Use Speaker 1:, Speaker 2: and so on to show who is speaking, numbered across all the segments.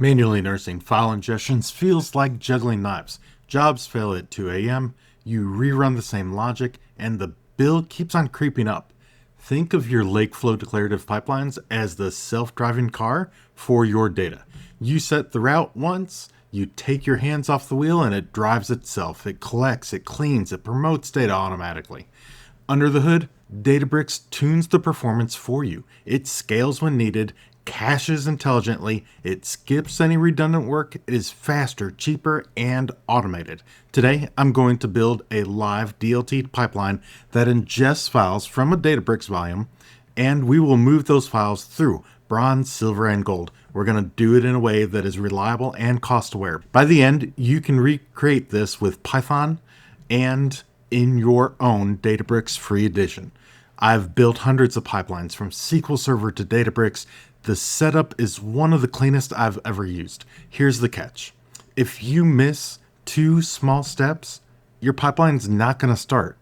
Speaker 1: Manually nursing file ingestions feels like juggling knives. Jobs fail at 2 a.m., you rerun the same logic, and the bill keeps on creeping up. Think of your Lakeflow declarative pipelines as the self-driving car for your data. You set the route once, you take your hands off the wheel, and it drives itself. It collects, it cleans, it promotes data automatically. Under the hood, Databricks tunes the performance for you. It scales when needed, caches intelligently, it skips any redundant work, it is faster, cheaper, and automated. Today, I'm going to build a live DLT pipeline that ingests files from a Databricks volume, and we will move those files through bronze, silver, and gold. We're going to do it in a way that is reliable and cost-aware. By the end, you can recreate this with Python and in your own Databricks free edition. I've built hundreds of pipelines from SQL Server to Databricks. The setup is one of the cleanest I've ever used. Here's the catch. If you miss 2 small steps, your pipeline's not going to start.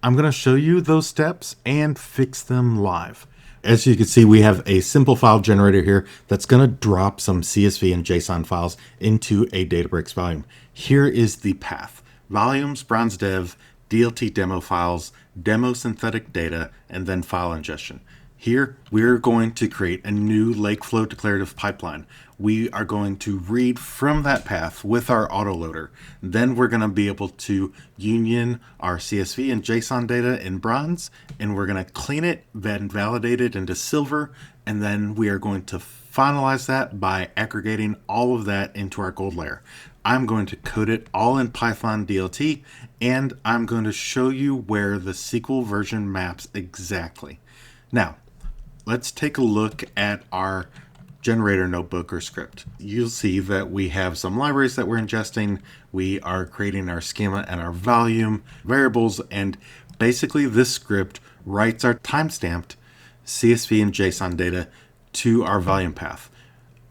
Speaker 1: I'm going to show you those steps and fix them live. As you can see, we have a simple file generator here that's going to drop some CSV and JSON files into a Databricks volume. Here is the path. Volumes, bronze dev, DLT demo files, demo synthetic data, and then file ingestion. Here, we're going to create a new Lakeflow declarative pipeline. We are going to read from that path with our autoloader. Then we're going to be able to union our CSV and JSON data in bronze, and we're going to clean it, then validate it into silver, and then we are going to finalize that by aggregating all of that into our gold layer. I'm going to code it all in Python DLT, and I'm going to show you where the SQL version maps exactly. Now, let's take a look at our generator notebook or script. You'll see that we have some libraries that we're ingesting. We are creating our schema and our volume variables, and basically this script writes our timestamped CSV and JSON data to our volume path.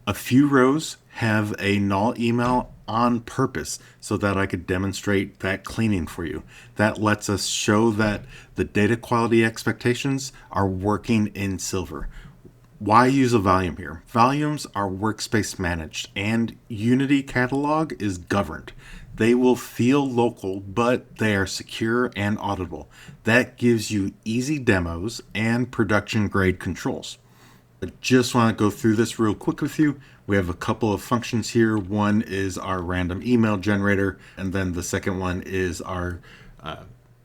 Speaker 1: A few rows have a null email on purpose so that I could demonstrate that cleaning for you. That lets us show that the data quality expectations are working in silver. Why use a volume here? Volumes are workspace managed and Unity catalog is governed. They will feel local, but they are secure and auditable. That gives you easy demos and production grade controls. I just want to go through this real quick with you. We have a couple of functions here. One is our random email generator, and then the second one is our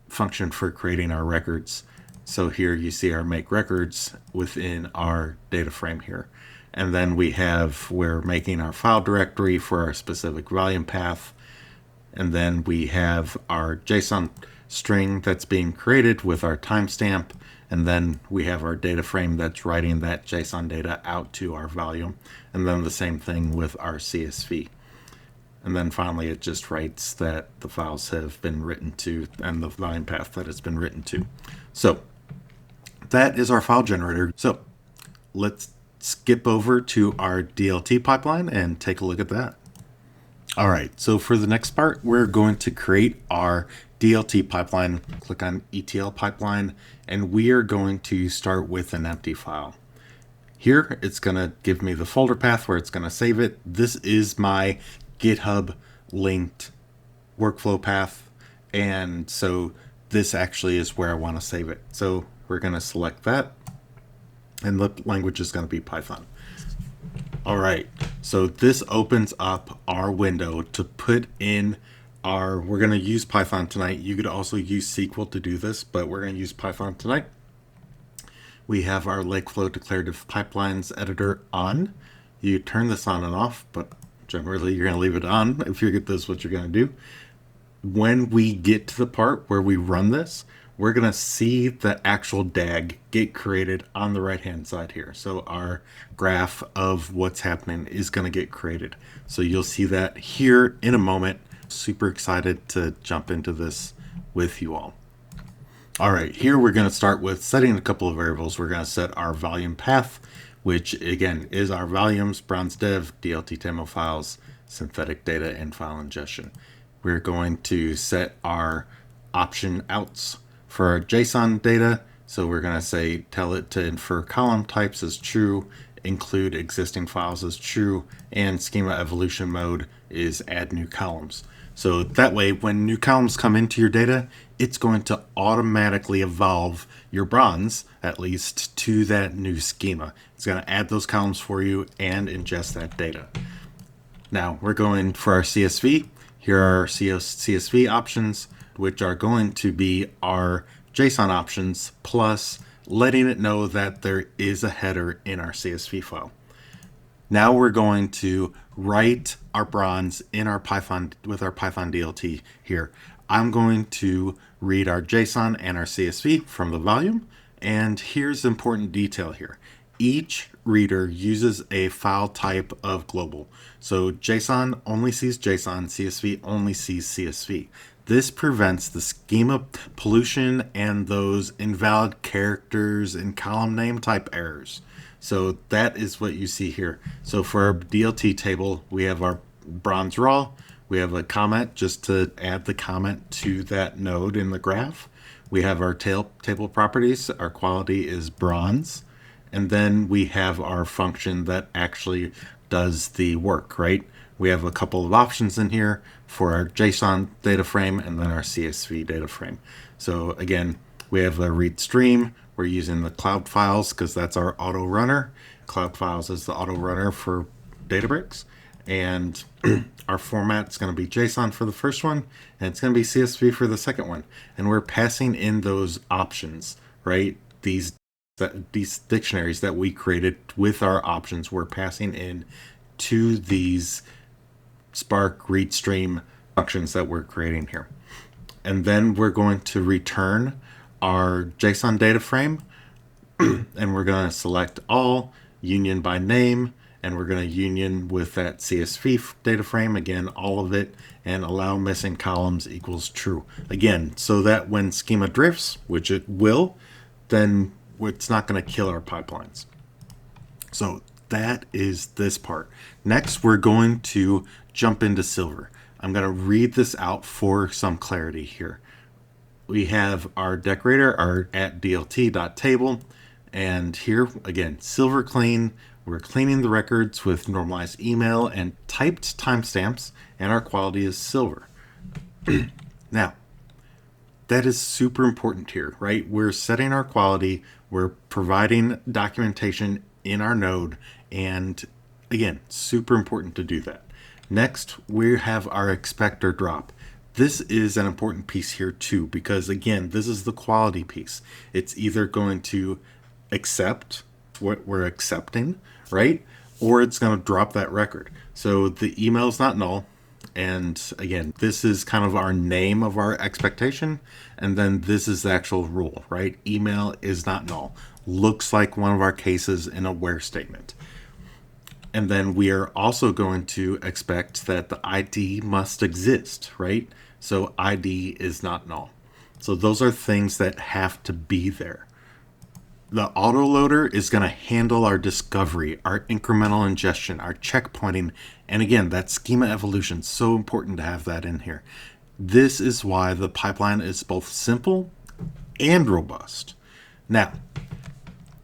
Speaker 1: function for creating our records. So here you see our make records within our data frame here. And then we're making our file directory for our specific volume path. And then we have our JSON string that's being created with our timestamp. And then we have our data frame that's writing that JSON data out to our volume. And then the same thing with our CSV. And then finally, it just writes that the files have been written to and the volume path that it's been written to. So that is our file generator. So let's skip over to our DLT pipeline and take a look at that. All right, so for the next part, we're going to create our DLT pipeline. Click on ETL pipeline, and we are going to start with an empty file. Here, it's going to give me the folder path where it's going to save it. This is my GitHub linked workflow path, and so this actually is where I want to save it. So we're going to select that, and the language is going to be Python. All right, so this opens up our window to put in we're going to use Python tonight. You could also use SQL to do this, but we're going to use Python tonight. We have our Lakeflow declarative pipelines editor on. You turn this on and off, but generally you're going to leave it on if you get this, what you're going to do. When we get to the part where we run this, we're going to see the actual DAG get created on the right-hand side here. So our graph of what's happening is going to get created. So you'll see that here in a moment. Super excited to jump into this with you all. All right, here we're going to start with setting a couple of variables. We're going to set our volume path, which again is our volumes, bronze dev, DLT demo files, synthetic data, and file ingestion. We're going to set our option outs for our JSON data. So we're going to say, tell it to infer column types as true include existing files as true, and schema evolution mode is add new columns. So that way, when new columns come into your data, it's going to automatically evolve your bronze, at least, to that new schema. It's going to add those columns for you and ingest that data. Now we're going for our CSV. Here are our CSV options, which are going to be our JSON options, plus letting it know that there is a header in our CSV file. Now we're going to write our bronze in our Python with our Python DLT here. I'm going to read our JSON and our CSV from the volume. And here's important detail here. Each reader uses a file type of global. So JSON only sees JSON, CSV only sees CSV. This prevents the schema pollution and those invalid characters and column name type errors. So that is what you see here. So for our DLT table, we have our bronze raw. We have a comment just to add the comment to that node in the graph. We have our table properties. Our quality is bronze. And then we have our function that actually does the work, right? We have a couple of options in here for our JSON data frame and then our CSV data frame. So again, we have a read stream. We're using the cloud files because that's our auto runner. Cloud files is the auto runner for Databricks. And our format is going to be JSON for the first one, and it's going to be CSV for the second one. And we're passing in those options, right? These dictionaries that we created with our options, we're passing in to these Spark read stream functions that we're creating here. And then we're going to return our JSON data frame, and we're going to select all, union by name, and we're going to union with that CSV data frame, again, all of it, and allow missing columns equals true. Again, so that when schema drifts, which it will, then it's not going to kill our pipelines. So that is this part. Next, we're going to jump into Silver. I'm going to read this out for some clarity here. We have our decorator, our at DLT.table, and here, again, Silver clean. We're cleaning the records with normalized email and typed timestamps, and our quality is silver. Now, that is super important here, right? We're setting our quality, we're providing documentation in our node, and again, super important to do that. Next, we have our expect or drop. This is an important piece here too, because again, this is the quality piece. It's either going to accept what we're accepting, right? Or it's going to drop that record. So the email is not null. And again, this is kind of our name of our expectation. And then this is the actual rule, right? Email is not null. Looks like one of our cases in a where statement. And then we are also going to expect that the ID must exist, right? So ID is not null. So those are things that have to be there. The autoloader is going to handle our discovery, our incremental ingestion, our checkpointing, and again, that schema evolution. So important to have that in here. This is why the pipeline is both simple and robust. Now,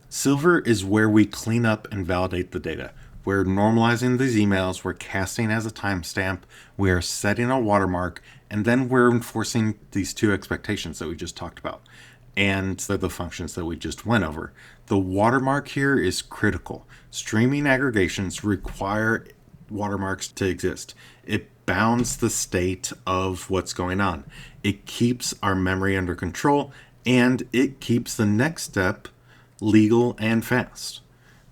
Speaker 1: Silver is where we clean up and validate the data. We're normalizing these emails, we're casting as a timestamp, we are setting a watermark, and then we're enforcing these two expectations that we just talked about. And the functions that we just went over. The watermark here is critical. Streaming aggregations require watermarks to exist. It bounds the state of what's going on. It keeps our memory under control, and it keeps the next step legal and fast.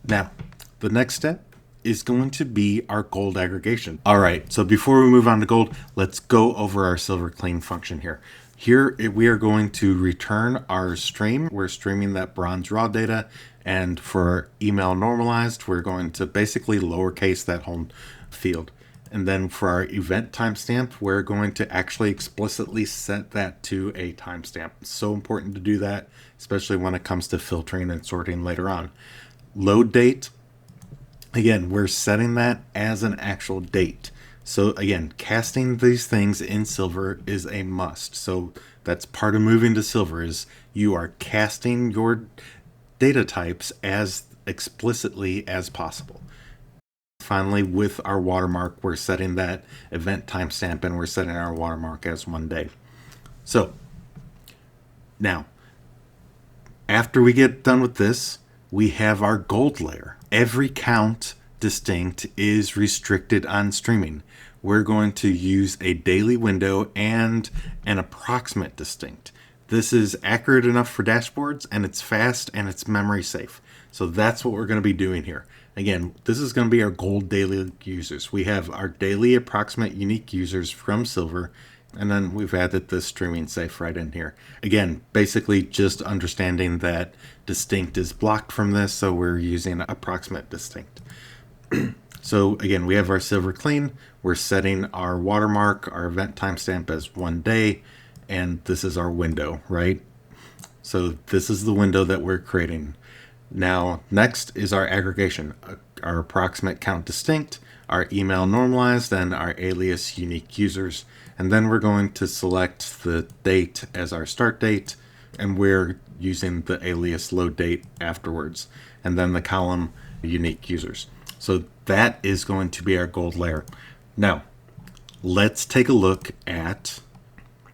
Speaker 1: Now, the next step is going to be our gold aggregation. All right, so before we move on to gold, let's go over our silver clean function here. Here, we are going to return our stream. We're streaming that bronze raw data. And for email normalized, we're going to basically lowercase that whole field. And then for our event timestamp, we're going to actually explicitly set that to a timestamp. It's so important to do that, especially when it comes to filtering and sorting later on. Load date, again, we're setting that as an actual date. So again, casting these things in Silver is a must. So that's part of moving to Silver is you are casting your data types as explicitly as possible. Finally, with our watermark, we're setting that event timestamp and we're setting our watermark as 1 day. So now, after we get done with this, we have our gold layer. Every count distinct is restricted on streaming. We're going to use a daily window and an approximate distinct. This is accurate enough for dashboards, and it's fast and it's memory safe. So that's what we're going to be doing here. Again, this is going to be our gold daily users. We have our daily approximate unique users from silver, and then we've added this streaming safe right in here. Again, basically just understanding that distinct is blocked from this, so we're using approximate distinct. So again, we have our silver clean. We're setting our watermark, our event timestamp as 1 day, and this is our window, right? So this is the window that we're creating. Now, next is our aggregation, our approximate count distinct, our email normalized, and our alias unique users. And then we're going to select the date as our start date, and we're using the alias load date afterwards, and then the column unique users. So that is going to be our gold layer. Now, let's take a look at,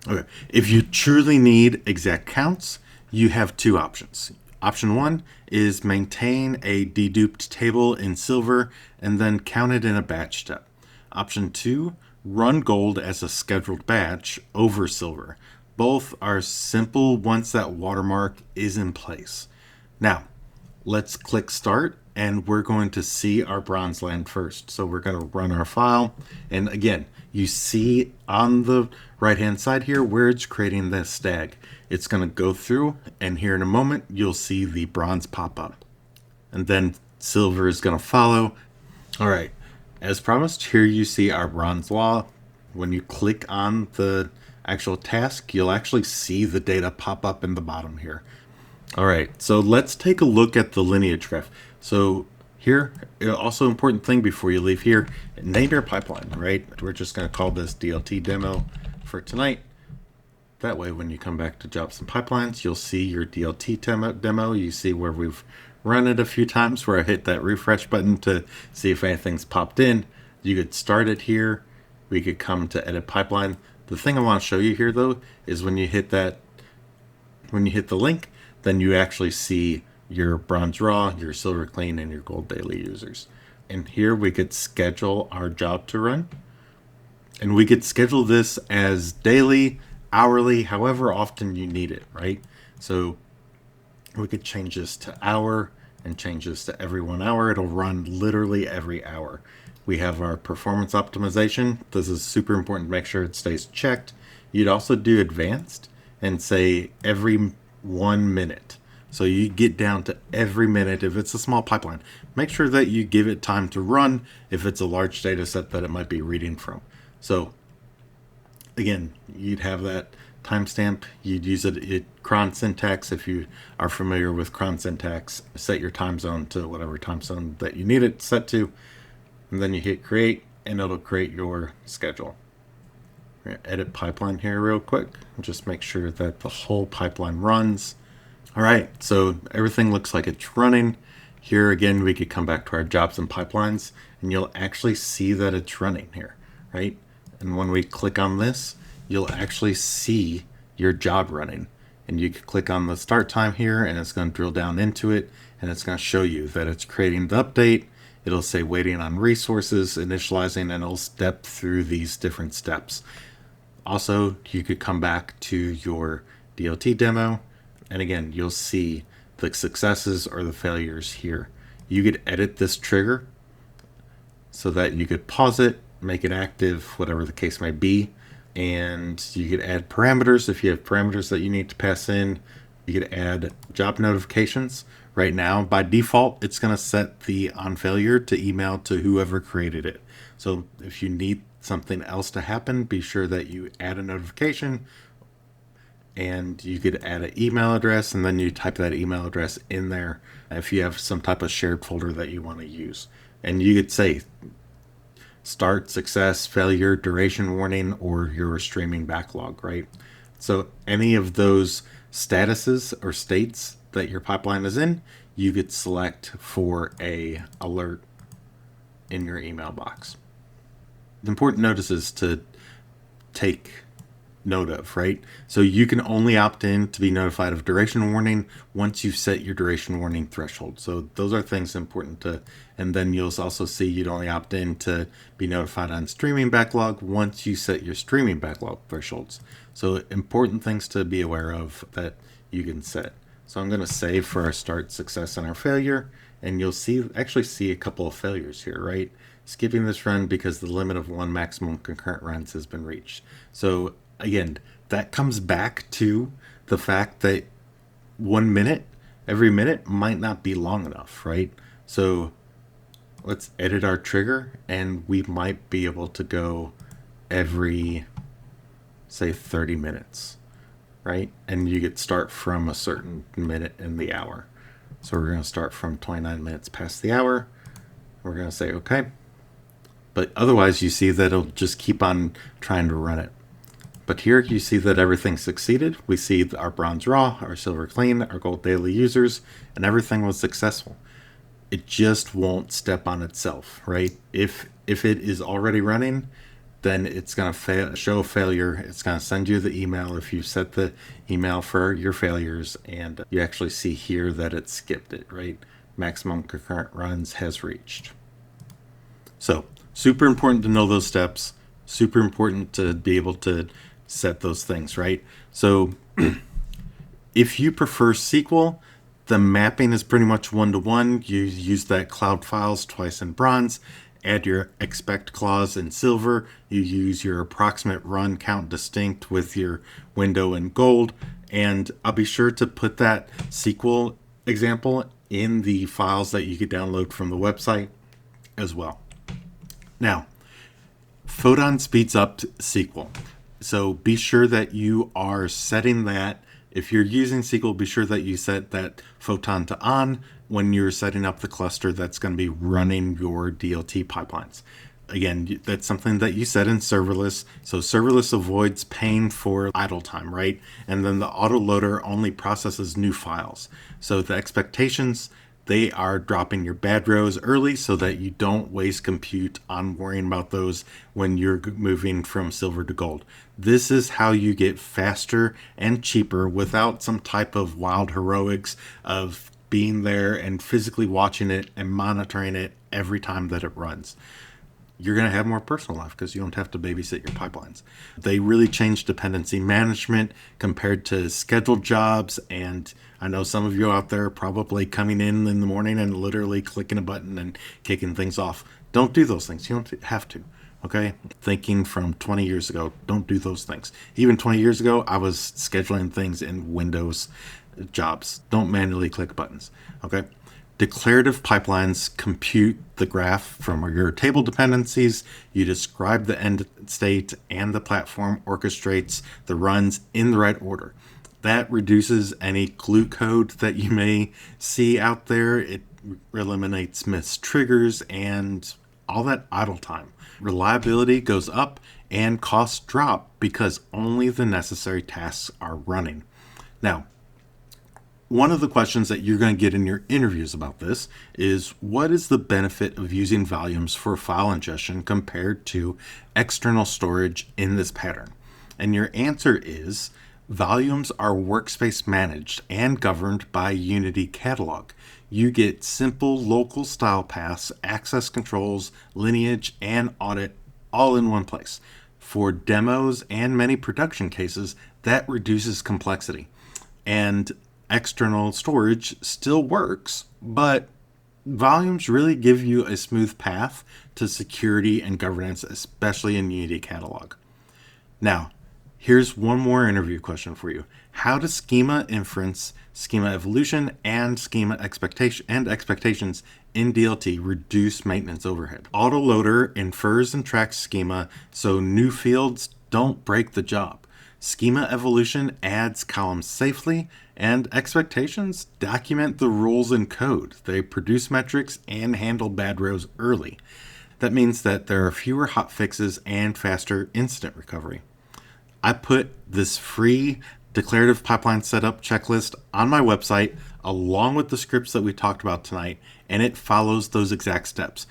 Speaker 1: okay, if you truly need exact counts, you have 2 options. Option 1 is maintain a deduped table in silver and then count it in a batch step. Option 2, run gold as a scheduled batch over silver. Both are simple once that watermark is in place. Now, let's click start, and we're going to see our bronze land first. So we're going to run our file, and again, you see on the right hand side here where it's creating this stag. It's going to go through, and here in a moment you'll see the bronze pop up, and then silver is going to follow. All right, as promised, here you see our bronze law. When you click on the actual task, you'll actually see the data pop up in the bottom here. All right, so let's take a look at the lineage graph. So here, also important thing before you leave here, name your pipeline, right? We're just going to call this DLT demo for tonight. That way, when you come back to jobs and pipelines, you'll see your DLT demo. You see where we've run it a few times, where I hit that refresh button to see if anything's popped in. You could start it here. We could come to edit pipeline. The thing I want to show you here, though, is when you hit the link, then you actually see your bronze raw, your silver clean, and your gold daily users. And here we could schedule our job to run. And we could schedule this as daily, hourly, however often you need it, right? So we could change this to hour and change this to every 1 hour. It'll run literally every hour. We have our performance optimization. This is super important to make sure it stays checked. You'd also do advanced and say every 1 minute. So you get down to every minute. If it's a small pipeline, make sure that you give it time to run if it's a large data set that it might be reading from. So again, you'd have that timestamp. You'd use it in cron syntax. If you are familiar with cron syntax, set your time zone to whatever time zone that you need it set to, and then you hit create, and it'll create your schedule. We're gonna edit pipeline here real quick and just make sure that the whole pipeline runs. All right, so everything looks like it's running. Here again, we could come back to our jobs and pipelines, and you'll actually see that it's running here, right? And when we click on this, you'll actually see your job running. And you can click on the start time here, and it's going to drill down into it, and it's going to show you that it's creating the update. It'll say waiting on resources, initializing, and it'll step through these different steps. Also, you could come back to your DLT demo, and again, you'll see the successes or the failures here. You could edit this trigger so that you could pause it, make it active, whatever the case may be. And you could add parameters if you have parameters that you need to pass in. You could add job notifications. Right now, by default, it's going to set the on failure to email to whoever created it. So if you need something else to happen, be sure that you add a notification, and you could add an email address, and then you type that email address in there if you have some type of shared folder that you want to use. And you could say start, success, failure, duration warning, or your streaming backlog, right? So any of those statuses or states that your pipeline is in, you could select for a alert in your email box. The important notices to take note of, right? So you can only opt in to be notified of duration warning once you've set your duration warning threshold. So those are things important to, and then you'll also see you'd only opt in to be notified on streaming backlog once you set your streaming backlog thresholds. So important things to be aware of that you can set. So I'm going to save for our start, success, and our failure, and you'll actually see a couple of failures here, right? Skipping this run because the limit of 1 maximum concurrent runs has been reached. So again, that comes back to the fact that every minute might not be long enough, right? So let's edit our trigger, and we might be able to go every, say, 30 minutes, right? And you get start from a certain minute in the hour. So we're going to start from 29 minutes past the hour. We're going to say okay. But otherwise, you see that it'll just keep on trying to run it. But here you see that everything succeeded. We see our bronze raw, our silver clean, our gold daily users, and everything was successful. It just won't step on itself, right? If it is already running, then it's going to show failure. It's going to send you the email if you set the email for your failures, and you actually see here that it skipped it, right? Maximum concurrent runs has reached. So super important to know those steps. Super important to be able to set those things, right? So if you prefer SQL, the mapping is pretty much 1-to-1. You use that cloud files twice in bronze, add your expect clause in silver. You use your approximate run count distinct with your window in gold. And I'll be sure to put that SQL example in the files that you could download from the website as well. Now, Photon speeds up SQL. So be sure that you are setting that. If you're using SQL, be sure that you set that Photon to on when you're setting up the cluster that's going to be running your DLT pipelines. Again, that's something that you set in serverless. So serverless avoids paying for idle time, right? And then the autoloader only processes new files. So the expectations, they are dropping your bad rows early so that you don't waste compute on worrying about those when you're moving from silver to gold. This is how you get faster and cheaper without some type of wild heroics of being there and physically watching it and monitoring it every time that it runs. You're going to have more personal life because you don't have to babysit your pipelines. They really changed dependency management compared to scheduled jobs. And I know some of you out there are probably coming in the morning and literally clicking a button and kicking things off. Don't do those things. You don't have to. Okay. Thinking from 20 years ago, don't do those things. Even 20 years ago, I was scheduling things in Windows jobs. Don't manually click buttons. Okay. Declarative pipelines compute the graph from your table dependencies. You describe the end state, and the platform orchestrates the runs in the right order. That reduces any glue code that you may see out there. It eliminates missed triggers and all that idle time. Reliability goes up and costs drop because only the necessary tasks are running. Now, one of the questions that you're going to get in your interviews about this is, what is the benefit of using volumes for file ingestion compared to external storage in this pattern? And your answer is, volumes are workspace managed and governed by Unity Catalog. You get simple local style paths, access controls, lineage, and audit all in one place. For demos and many production cases, that reduces complexity. And external storage still works, but volumes really give you a smooth path to security and governance, especially in Unity Catalog. Now, here's one more interview question for you. How does schema inference, schema evolution, and schema expectations in DLT reduce maintenance overhead? Autoloader infers and tracks schema so new fields don't break the job. Schema evolution adds columns safely, and expectations document the rules in code. They produce metrics and handle bad rows early. That means that there are fewer hot fixes and faster incident recovery. I put this free declarative pipeline setup checklist on my website along with the scripts that we talked about tonight, and it follows those exact steps.